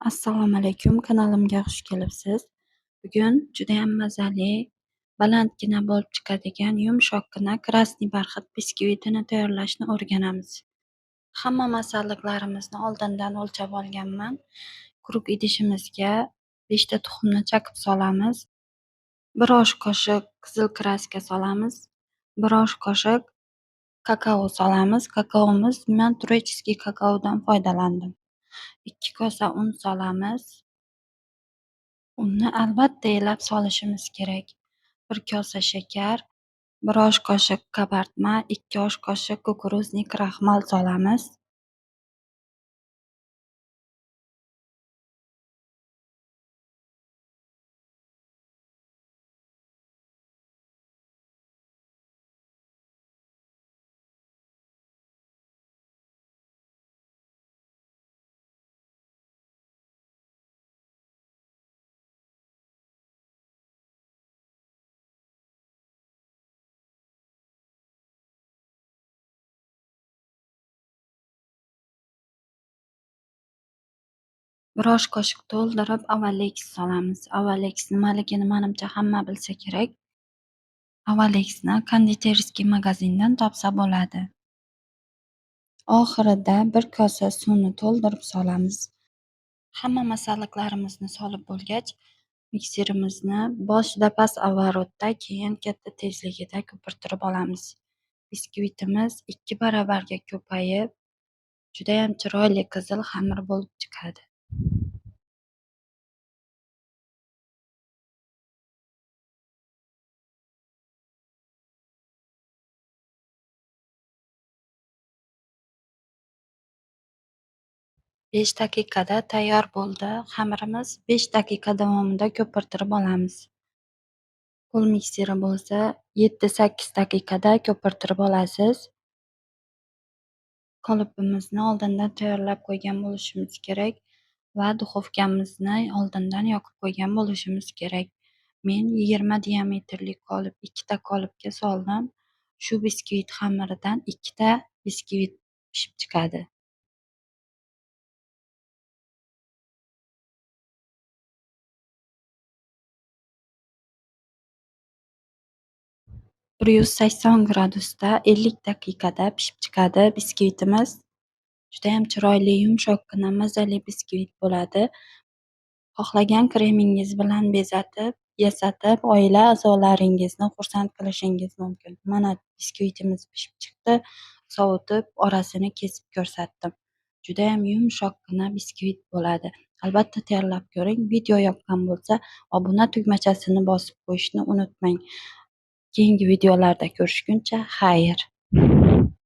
Assalomu alaykum, kanalimga xush kelibsiz. Bugun judayam mazali, balandgina bo'lib chiqadigan yumshoqqina krasniy barxit biskvitini tayyorlashni o'rganamiz. Hamma masalliqlarimizni oldindan o'lchab olganman. Quruq idishimizga 5 ta tuxumni chaqib solamiz. 1 osh qoshiq qizil kraska solamiz. 1 osh qoshiq kakao solamiz. Kakaomiz men turechskiy kakaodan foydalandim. 2 kosa un solamiz. Unni albatta elab solishimiz kerak. 1 kosa shakar, 1 osh qoshiq qabartma, 2 osh qoshiq kukuruzniy kraxmal solamiz. Bir osh qoshiq to'ldirib Avalex solamiz. Avalex nimaligini menimcha hamma bilsa kerak. Avalexni konditerskiy magazindan topsa bo'ladi. Oxirida 1 kosa suvni to'ldirib solamiz. Hamma masalliqlarimizni solib bo'lgach, mikserimizni boshida past оборотda, keyin katta tezligida ko'pirtirib olamiz. Biskvitimiz 2 baravarga ko'payib, judayam chiroyli qizil xamir bo'lib chiqadi. Besh daqiqada tayyor bo'ldi. Xamirimiz 5 daqiqa davomida ko'pirtirib olamiz. Qo'l mikseri bo'lsa 7-8 daqiqada ko'pirtirib olasiz. Qolipimizni oldindan tayyorlab qo'ygan bo'lishimiz kerak va duxovkamizni oldindan yoqib qo'ygan bo'lishimiz kerak. Men 20 diametrli qolip 2 ta qolipga soldim. Shu biskvit xamiridan 2 ta biskvit pishib chiqadi. 180 gradusda 50 daqiqada pishib chiqadi biskvitimiz. Judayam chiroyli, yumshoqqina, mazali biskvit bo'ladi. Xohlagan kremingiz bilan bezatib, yasatib, oila a'zolaringizni xursand qilishingiz mumkin. Mana biskvitimiz pishib chiqdi. Sovutib, orasini kesib ko'rsatdim. Judayam yumshoqqina biskvit bo'ladi. Albatta tayyorlab ko'ring. Video yoqqan bo'lsa, obuna tugmachasini bosib qo'yishni unutmang. Keyingi videolarda ko'rishguncha xayr!